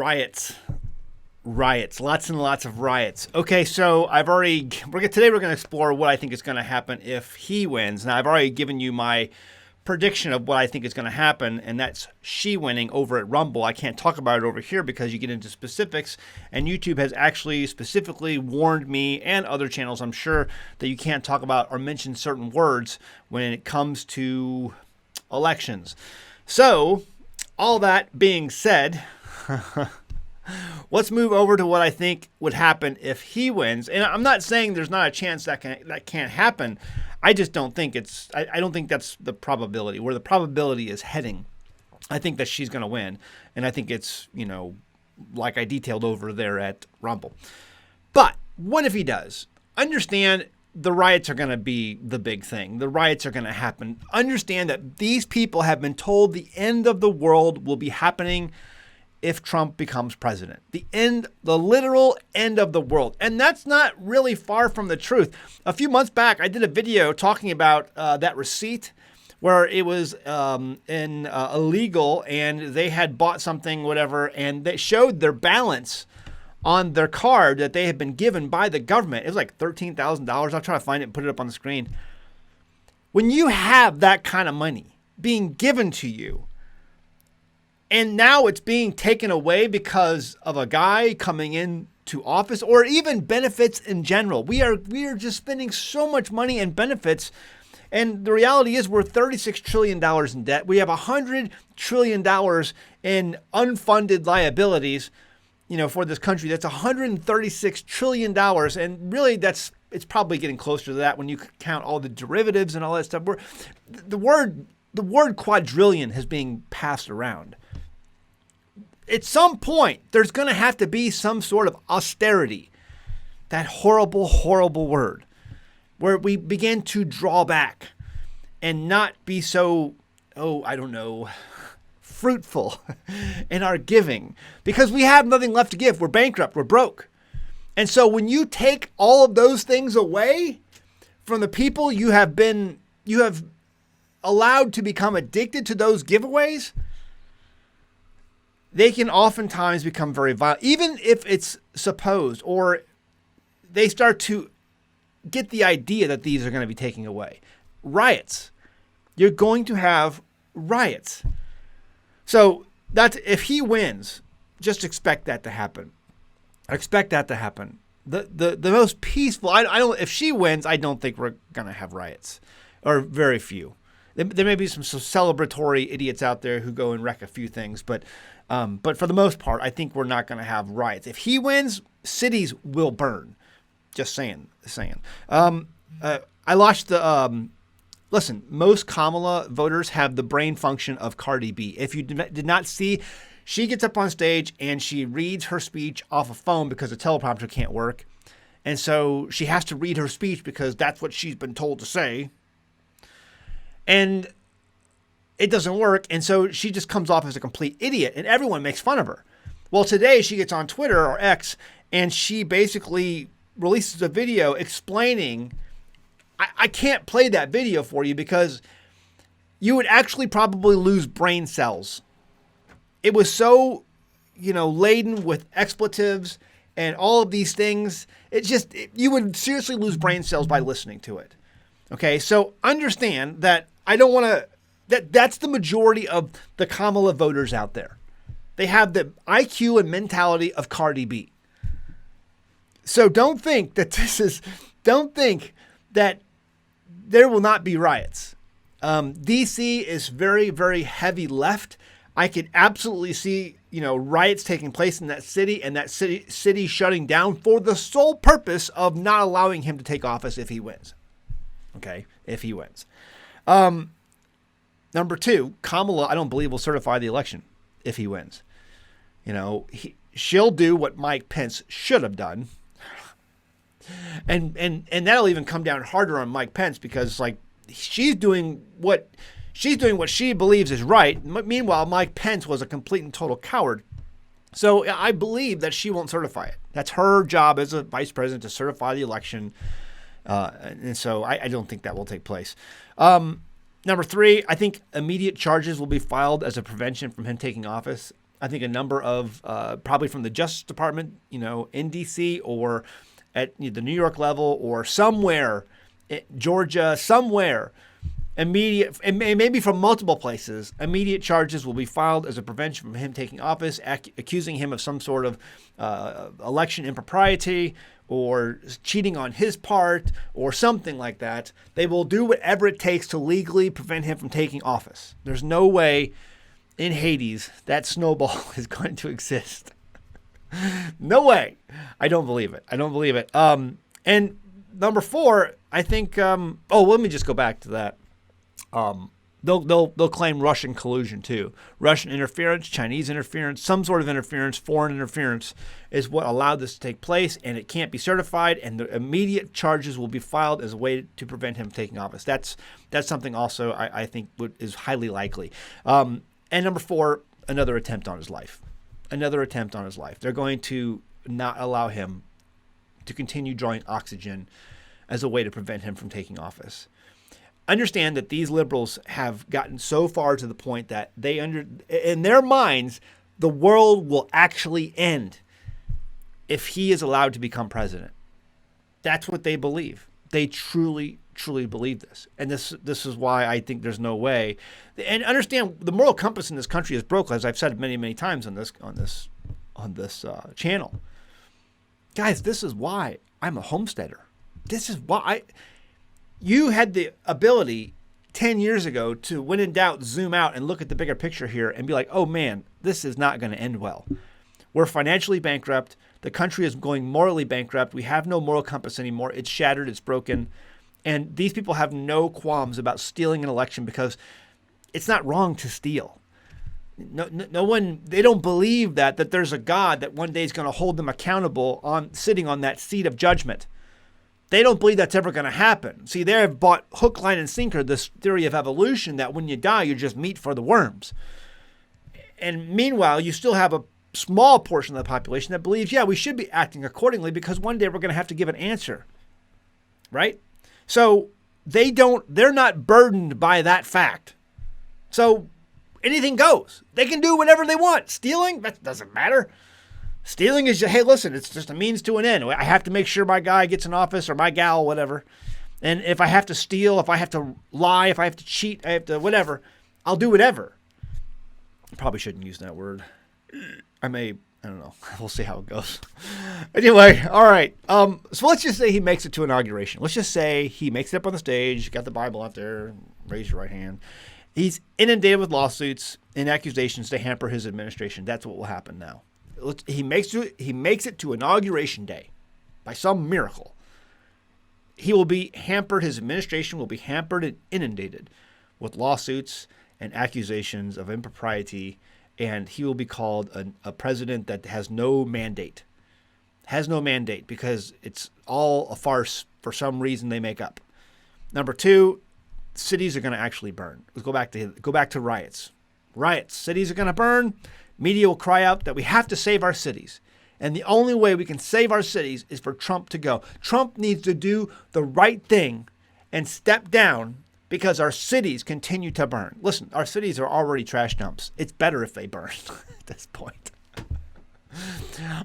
Riots. Lots and lots of riots. Okay, so today we're going to explore what I think is going to happen if he wins. Now, I've already given you my prediction of what I think is going to happen, and that's she winning over at Rumble. I can't talk about it over here because you get into specifics, and YouTube has actually specifically warned me and other channels, I'm sure, that you can't talk about or mention certain words when it comes to elections. So, all that being said, let's move over to what I think would happen if he wins. And I'm not saying there's not a chance that can't happen. I just don't think I don't think that's the probability, where the probability is heading. I think that she's going to win. And I think it's, like I detailed over there at Rumble. But what if he does? Understand the riots are going to be the big thing. The riots are going to happen. Understand that these people have been told the end of the world will be happening if Trump becomes president. The literal end of the world. And that's not really far from the truth. A few months back, I did a video talking about that receipt where it was illegal and they had bought something, whatever, and they showed their balance on their card that they had been given by the government. It was like $13,000. I'll try to find it and put it up on the screen. When you have that kind of money being given to you, and now it's being taken away because of a guy coming into office, or even benefits in general. We are just spending so much money in benefits. And the reality is we're $36 trillion in debt. We have $100 trillion in unfunded liabilities, for this country. That's $136 trillion. And really it's probably getting closer to that when you count all the derivatives and all that stuff. The word quadrillion is being passed around. At some point, there's going to have to be some sort of austerity, that horrible, horrible word, where we begin to draw back and not be so, fruitful in our giving, because we have nothing left to give. We're bankrupt. We're broke. And so when you take all of those things away from the people you have allowed to become addicted to those giveaways, they can oftentimes become very violent, even if it's supposed, or they start to get the idea that these are going to be taken away. Riots. You're going to have riots. So that's, if he wins, just expect that to happen. Expect that to happen. The most peaceful, if she wins, I don't think we're going to have riots, or very few. There may be some celebratory idiots out there who go and wreck a few things, but for the most part, I think we're not going to have riots. If he wins, cities will burn. Just saying. I watched listen, most Kamala voters have the brain function of Cardi B. If you did not see, she gets up on stage and she reads her speech off a phone because the teleprompter can't work. And so she has to read her speech because that's what she's been told to say. And it doesn't work. And so she just comes off as a complete idiot and everyone makes fun of her. Well, today she gets on Twitter or X and she basically releases a video explaining, I can't play that video for you because you would actually probably lose brain cells. It was so, laden with expletives and all of these things. You would seriously lose brain cells by listening to it. Okay, so understand that that's the majority of the Kamala voters out there. They have the IQ and mentality of Cardi B. So don't think that there will not be riots. DC is very, very heavy left. I could absolutely see, riots taking place in that city and that city shutting down for the sole purpose of not allowing him to take office if he wins. Okay, if he wins. Number two, Kamala, I don't believe will certify the election if he wins. She'll do what Mike Pence should have done. And that'll even come down harder on Mike Pence because she's doing what she believes is right. Meanwhile, Mike Pence was a complete and total coward. So I believe that she won't certify it. That's her job as a vice president to certify the election. And so I don't think that will take place. Number three, I think immediate charges will be filed as a prevention from him taking office. I think a number of, probably from the Justice Department, in D.C. or at the New York level or somewhere, Georgia, somewhere, immediate, and maybe from multiple places, immediate charges will be filed as a prevention from him taking office, accusing him of some sort of election impropriety or cheating on his part or something like that. They will do whatever it takes to legally prevent him from taking office. There's no way in Hades that snowball is going to exist. No way. I don't believe it. And number 4, I think, let me just go back to that. They'll claim Russian collusion too. Russian interference, Chinese interference, some sort of interference, foreign interference is what allowed this to take place, and it can't be certified, and the immediate charges will be filed as a way to prevent him taking office. That's something also I think is highly likely. And number 4, another attempt on his life. They're going to not allow him to continue drawing oxygen as a way to prevent him from taking office. Understand that these liberals have gotten so far to the point that in their minds, the world will actually end if he is allowed to become president. That's what they believe. They truly believe this. And this is why I think there's no way. And understand, the moral compass in this country is broke, as I've said many times on this channel. Guys, this is why I'm a homesteader. This is why you had the ability 10 years ago to, when in doubt, zoom out and look at the bigger picture here and be like, oh man, this is not going to end well. We're financially bankrupt. The country is going morally bankrupt. We have no moral compass anymore. It's shattered. It's broken. And these people have no qualms about stealing an election because it's not wrong to steal. No one, they don't believe that there's a God that one day is going to hold them accountable sitting on that seat of judgment. They don't believe that's ever going to happen. See, they have bought hook, line, and sinker this theory of evolution that when you die, you're just meat for the worms. And meanwhile, you still have a small portion of the population that believes, yeah, we should be acting accordingly because one day we're going to have to give an answer. Right? So they're not burdened by that fact. So anything goes. They can do whatever they want. Stealing, that doesn't matter. Stealing is just, hey, listen, it's just a means to an end. I have to make sure my guy gets in office or my gal, whatever. And if I have to steal, if I have to lie, if I have to cheat, I have to whatever, I'll do whatever. I probably shouldn't use that word. I don't know. We'll see how it goes. Anyway, all right. So let's just say he makes it to inauguration. Let's just say he makes it up on the stage, got the Bible out there, raise your right hand. He's inundated with lawsuits and accusations to hamper his administration. That's what will happen now. He makes it to inauguration day by some miracle. He will be hampered. His administration will be hampered and inundated with lawsuits and accusations of impropriety, and he will be called a president that has no mandate. Has no mandate because it's all a farce for some reason they make up. Number 2, cities are going to actually burn. Let's go back to riots. Riots. Cities are going to burn. Media will cry out that we have to save our cities. And the only way we can save our cities is for Trump to go. Trump needs to do the right thing and step down because our cities continue to burn. Listen, our cities are already trash dumps. It's better if they burn at this point.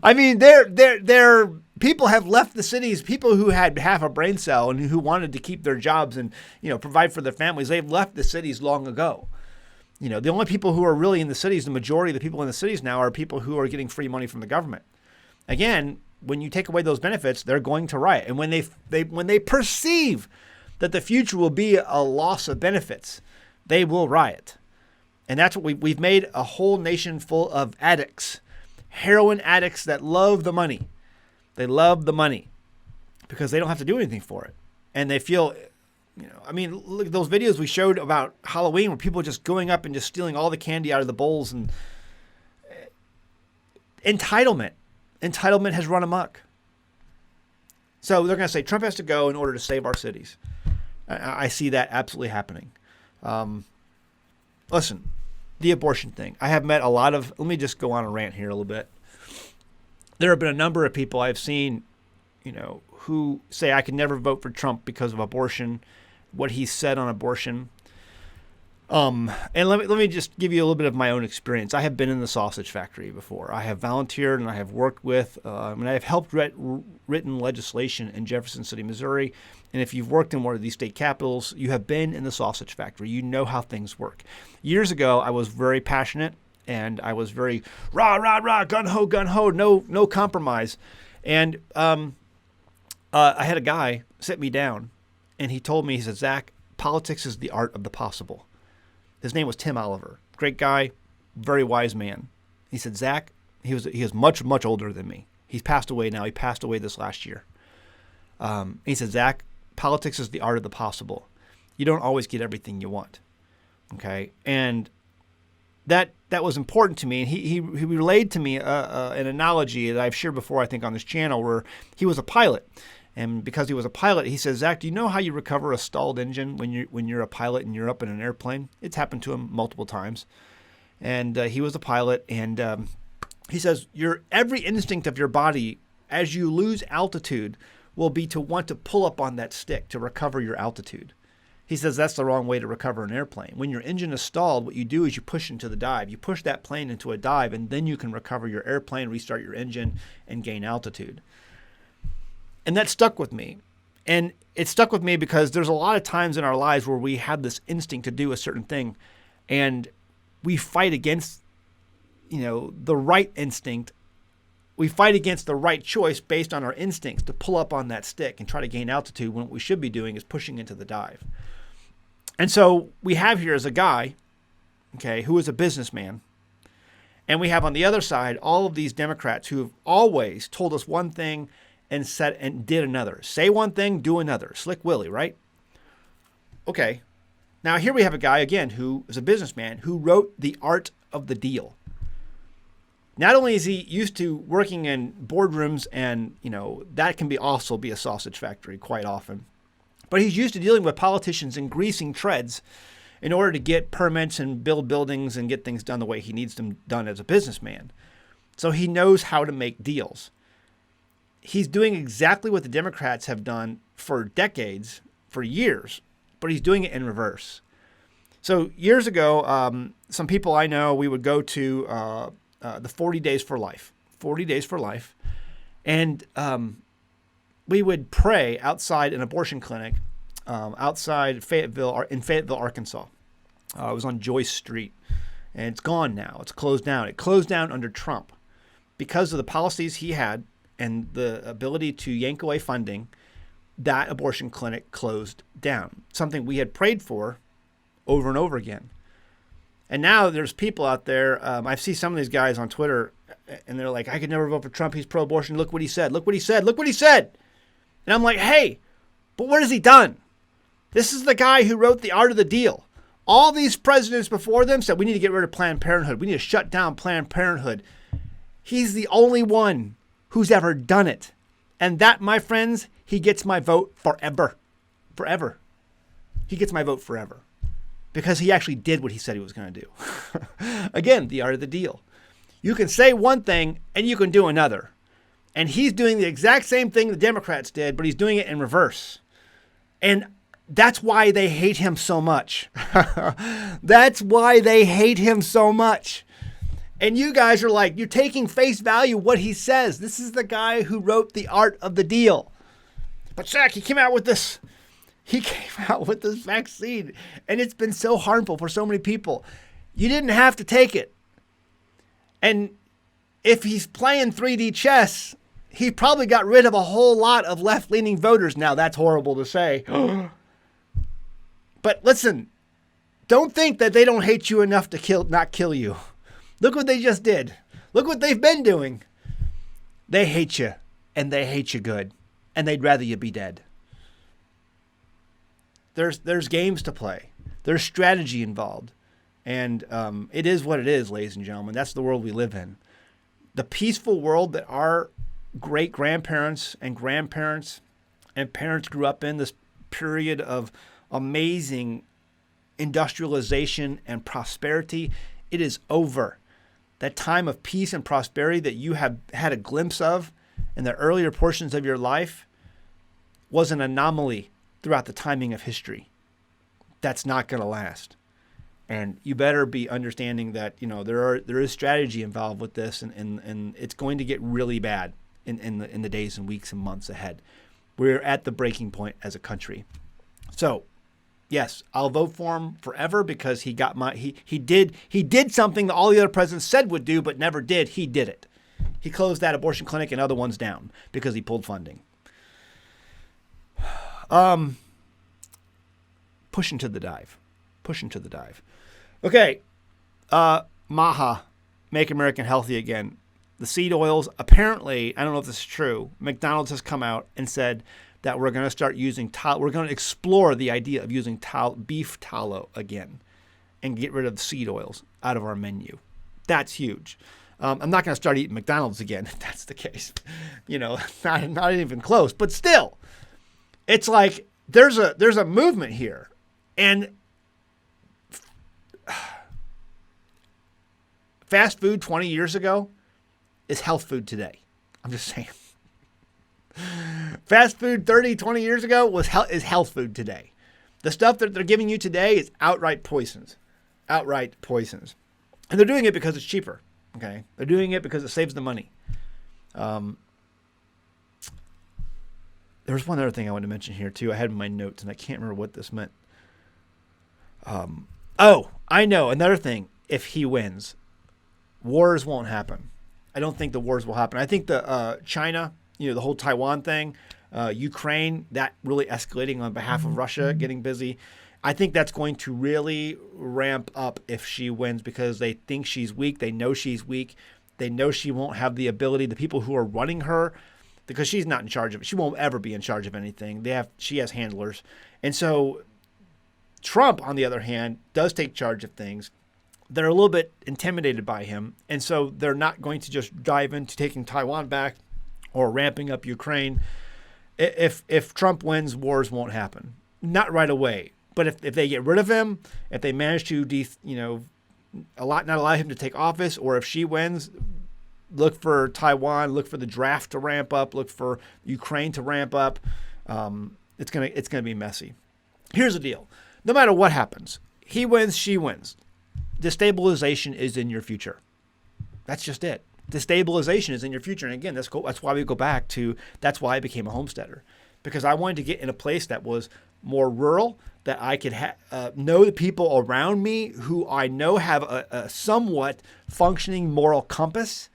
I mean, they're people have left the cities. People who had half a brain cell and who wanted to keep their jobs and provide for their families, they've left the cities long ago. The only people who are really in the cities, the majority of the people in the cities now are people who are getting free money from the government. Again, when you take away those benefits, they're going to riot. And when they perceive that the future will be a loss of benefits, they will riot. And that's what we've made a whole nation full of addicts, heroin addicts that love the money. They love the money because they don't have to do anything for it. And they feel, look at those videos we showed about Halloween where people are just going up and just stealing all the candy out of the bowls. And entitlement has run amok. So they're going to say Trump has to go in order to save our cities. I see that absolutely happening. Listen, the abortion thing. I have met a lot of, let me just go on a rant here a little bit. There have been a number of people I've seen, who say I can never vote for Trump because of abortion, what he said on abortion. And let me just give you a little bit of my own experience. I have been in the sausage factory before. I have volunteered and I have worked with, and I have helped written legislation in Jefferson City, Missouri. And if you've worked in one of these state capitals, you have been in the sausage factory. You know how things work. Years ago, I was very passionate and I was very rah, rah, rah, gun ho, no compromise. And I had a guy sit me down and he told me, he said, Zach, politics is the art of the possible. His name was Tim Oliver. Great guy, very wise man. He said, Zach, he is much, much older than me. He's passed away now. He passed away this last year. He said, Zach, politics is the art of the possible. You don't always get everything you want. Okay? And that was important to me. And he relayed to me an analogy that I've shared before, I think, on this channel, where he was a pilot. And because he was a pilot, he says, Zach, do you know how you recover a stalled engine when you're a pilot and you're up in an airplane? It's happened to him multiple times. And he was a pilot. And he says, every instinct of your body as you lose altitude will be to want to pull up on that stick to recover your altitude. He says that's the wrong way to recover an airplane. When your engine is stalled, what you do is you push into the dive. You push that plane into a dive, and then you can recover your airplane, restart your engine, and gain altitude. And that stuck with me. And it stuck with me because there's a lot of times in our lives where we have this instinct to do a certain thing, and we fight against, the right instinct. We fight against the right choice based on our instincts to pull up on that stick and try to gain altitude when what we should be doing is pushing into the dive. And so we have here as a guy, okay, who is a businessman. And we have on the other side all of these Democrats who have always told us one thing and said and did another. Say one thing, do another. Slick Willie, right? Okay. Now here we have a guy, again, who is a businessman who wrote The Art of the Deal. Not only is he used to working in boardrooms and, that can also be a sausage factory quite often, but he's used to dealing with politicians and greasing treads in order to get permits and build buildings and get things done the way he needs them done as a businessman. So he knows how to make deals. He's doing exactly what the Democrats have done for decades, for years, but he's doing it in reverse. So years ago, some people I know, we would go to the 40 Days for Life, and we would pray outside an abortion clinic outside Fayetteville, Arkansas. It was on Joyce Street, and it's gone now. It's closed down. It closed down under Trump because of the policies he had and the ability to yank away funding. That abortion clinic closed down, something we had prayed for over and over again. And now there's people out there, I see some of these guys on Twitter, and they're like, I could never vote for Trump. He's pro-abortion. Look what he said. Look what he said. Look what he said. And I'm like, hey, but what has he done? This is the guy who wrote The Art of the Deal. All these presidents before them said, we need to get rid of Planned Parenthood. We need to shut down Planned Parenthood. He's the only one who's ever done it. And that, my friends, he gets my vote forever. Forever. He gets my vote forever. Because he actually did what he said he was going to do. Again, the art of the deal. You can say one thing and you can do another. And he's doing the exact same thing the Democrats did, but he's doing it in reverse. And that's why they hate him so much. That's why they hate him so much. And you guys are like, you're taking face value what he says. This is the guy who wrote The Art of the Deal. But Zach, he came out with this vaccine, and it's been so harmful for so many people. You didn't have to take it. And if he's playing 3D chess, he probably got rid of a whole lot of left-leaning voters. Now, that's horrible to say. But listen, don't think that they don't hate you enough to not kill you. Look what they just did. Look what they've been doing. They hate you, and they hate you good, and they'd rather you be dead. There's games to play. There's strategy involved. And it is what it is, ladies and gentlemen. That's the world we live in. The peaceful world that our great-grandparents and grandparents and parents grew up in, this period of amazing industrialization and prosperity, it is over. That time of peace and prosperity that you have had a glimpse of in the earlier portions of your life was an anomaly throughout the timing of history. That's not going to last. And you better be understanding that, there is strategy involved with this, and it's going to get really bad in the days and weeks and months ahead. We're at the breaking point as a country. So, yes, I'll vote for him forever because he did something that all the other presidents said would do but never did. He did it. He closed that abortion clinic and other ones down because he pulled funding. Pushing to the dive. Okay. MAHA, Make America Healthy Again. The seed oils, apparently, I don't know if this is true, McDonald's has come out and said that we're going to start using we're going to explore the idea of using beef tallow again and get rid of the seed oils out of our menu. That's huge. I'm not going to start eating McDonald's again if that's the case. Not even close. But still, it's like there's a movement here. And fast food 20 years ago is health food today. I'm just saying. Fast food 30, 20 years ago is health food today. The stuff that they're giving you today is outright poisons. And they're doing it because it's cheaper. Okay? They're doing it because it saves the money. There's one other thing I wanted to mention here, too. I had in my notes, and I can't remember what this meant. I know. Another thing. If he wins, wars won't happen. I don't think the wars will happen. I think the China, the whole Taiwan thing, Ukraine, that really escalating on behalf of Russia, getting busy. I think that's going to really ramp up if she wins because they think she's weak. They know she's weak. They know she won't have the ability. The people who are running her, because she's not in charge of it. She won't ever be in charge of anything. She has handlers. And so Trump, on the other hand, does take charge of things. They're a little bit intimidated by him. And so they're not going to just dive into taking Taiwan back or ramping up Ukraine. If Trump wins, wars won't happen. Not right away. But if they get rid of him, if they manage to not allow him to take office, or if she wins, look for Taiwan, look for the draft to ramp up, look for Ukraine to ramp up. It's gonna be messy. Here's the deal: no matter what happens, he wins, she wins. Destabilization is in your future. That's just it. Destabilization is in your future, and again, that's why we go back to. That's why I became a homesteader, because I wanted to get in a place that was more rural, that I could know the people around me who I know have a somewhat functioning moral compass.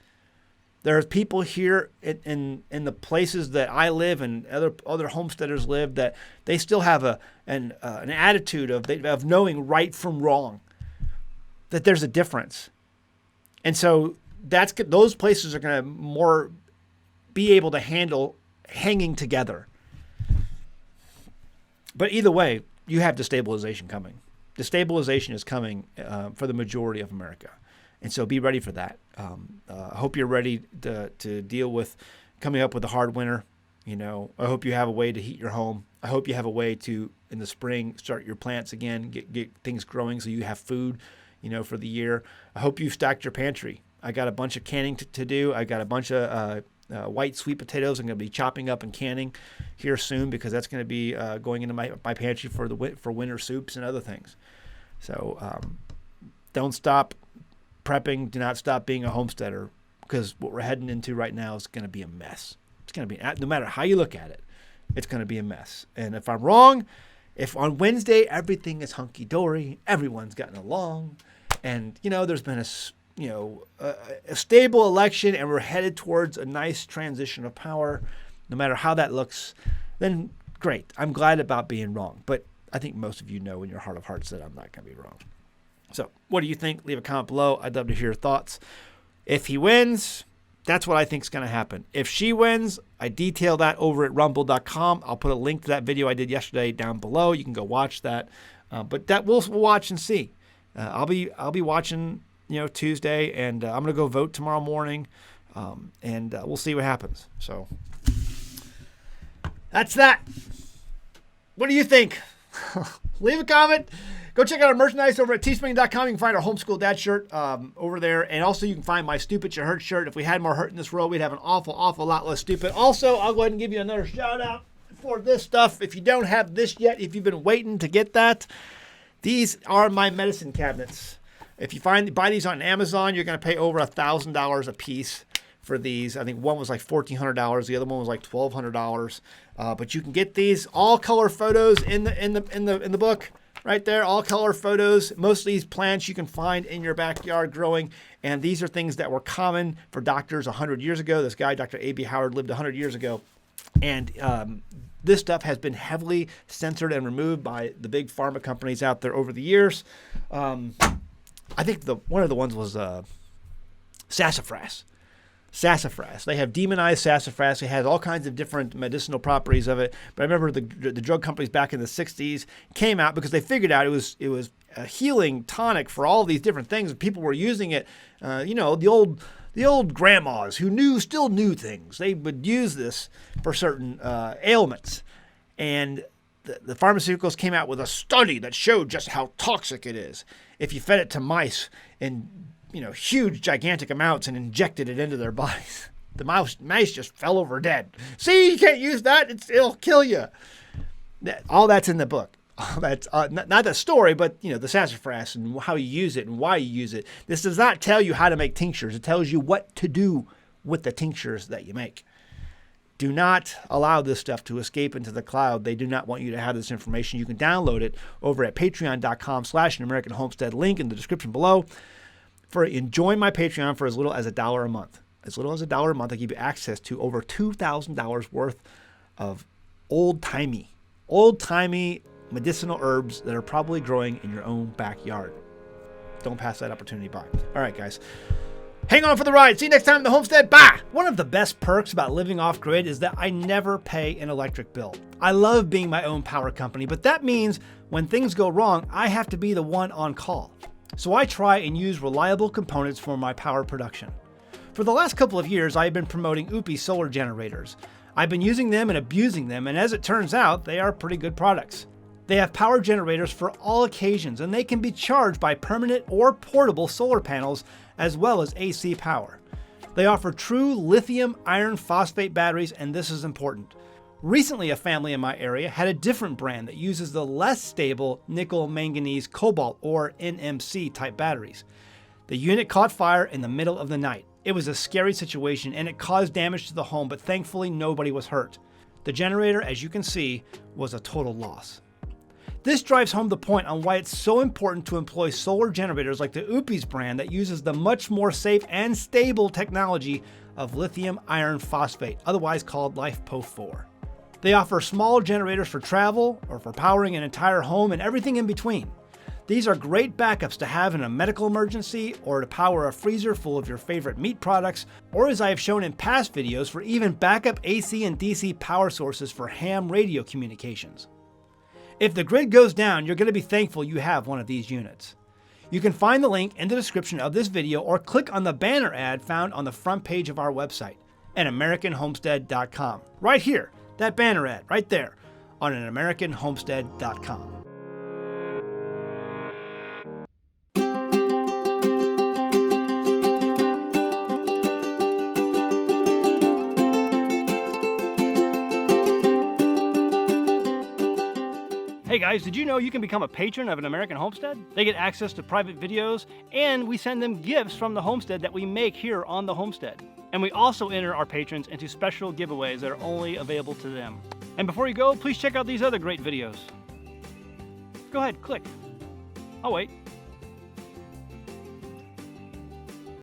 There's people here in the places that I live and other homesteaders live that they still have an attitude of knowing right from wrong, that there's a difference. And so those places are going to more be able to handle hanging together. But either way, you have destabilization coming. Destabilization is coming for the majority of America. And so be ready for that. I hope you're ready to deal with coming up with a hard winter. I hope you have a way to heat your home. I hope you have a way to, in the spring, start your plants again, get things growing so you have food, for the year. I hope you've stacked your pantry. I got a bunch of canning to do. I got a bunch of white sweet potatoes I'm going to be chopping up and canning here soon, because that's going to be going into my pantry for winter soups and other things. So don't stop prepping. Do not stop being a homesteader, because what we're heading into right now is going to be a mess. It's going to be, no matter how you look at it, it's going to be a mess. And if I'm wrong, if on Wednesday everything is hunky-dory, everyone's gotten along, and there's been a stable election, and we're headed towards a nice transition of power, no matter how that looks, then great. I'm glad about being wrong. But I think most of you know in your heart of hearts that I'm not going to be wrong. So what do you think? Leave a comment below. I'd love to hear your thoughts. If he wins, that's what I think is going to happen. If she wins, I detail that over at rumble.com. I'll put a link to that video I did yesterday down below. You can go watch that. But that we'll watch and see. I'll be watching Tuesday, and I'm going to go vote tomorrow morning, and we'll see what happens. So that's that. What do you think? Leave a comment. Go check out our merchandise over at teespring.com. You can find our Homeschool Dad shirt over there, and also you can find my Stupid You Hurt shirt. If we had more hurt in this world, we'd have an awful lot less stupid. Also, I'll go ahead and give you another shout out for this stuff. If you don't have this yet, if you've been waiting to get that, These are my medicine cabinets. If you buy these on Amazon, you're going to pay over $1,000 a piece for these. I think one was like $1,400. The other one was like $1,200. But you can get these all color photos in the book right there. All color photos. Most of these plants you can find in your backyard growing. And these are things that were common for doctors 100 years ago. This guy, Dr. A.B. Howard, lived 100 years ago. And this stuff has been heavily censored and removed by the big pharma companies out there over the years. I think one of the ones was sassafras. Sassafras. They have demonized sassafras. It has all kinds of different medicinal properties of it. But I remember the drug companies back in the 60s came out because they figured out it was a healing tonic for all these different things. People were using it. The old grandmas who still knew things. They would use this for certain ailments. And the pharmaceuticals came out with a study that showed just how toxic it is if you fed it to mice in huge, gigantic amounts and injected it into their bodies. The mice just fell over dead. See, you can't use that. It'll kill you. All that's in the book. That's not the story, but the sassafras and how you use it and why you use it. This does not tell you how to make tinctures. It tells you what to do with the tinctures that you make. Do not allow this stuff to escape into the cloud. They do not want you to have this information. You can download it over at patreon.com/An-American Homestead. Link in the description below. Join my Patreon for as little as $1 a month. As little as $1 a month, I give you access to over $2,000 worth of old-timey medicinal herbs that are probably growing in your own backyard. Don't pass that opportunity by. All right, guys. Hang on for the ride. See you next time in the homestead. Bye! One of the best perks about living off-grid is that I never pay an electric bill. I love being my own power company, but that means when things go wrong, I have to be the one on call. So I try and use reliable components for my power production. For the last couple of years, I have been promoting OUPES solar generators. I've been using them and abusing them, and as it turns out, they are pretty good products. They have power generators for all occasions, and they can be charged by permanent or portable solar panels, as well as AC power. They offer true lithium iron phosphate batteries, and this is important. Recently, a family in my area had a different brand that uses the less stable nickel manganese cobalt or NMC type batteries. The unit caught fire in the middle of the night. It was a scary situation and it caused damage to the home, but thankfully nobody was hurt. The generator, as you can see, was a total loss. This drives home the point on why it's so important to employ solar generators like the OUPES brand that uses the much more safe and stable technology of lithium iron phosphate, otherwise called LiFePO4. They offer small generators for travel or for powering an entire home and everything in between. These are great backups to have in a medical emergency or to power a freezer full of your favorite meat products, or as I have shown in past videos, for even backup AC and DC power sources for ham radio communications. If the grid goes down, you're going to be thankful you have one of these units. You can find the link in the description of this video or click on the banner ad found on the front page of our website, AnAmericanHomestead.com. Right here, that banner ad right there on AnAmericanHomestead.com. Hey guys, did you know you can become a patron of An American Homestead? They get access to private videos, and we send them gifts from the homestead that we make here on the homestead. And we also enter our patrons into special giveaways that are only available to them. And before you go, please check out these other great videos. Go ahead, click. I'll wait.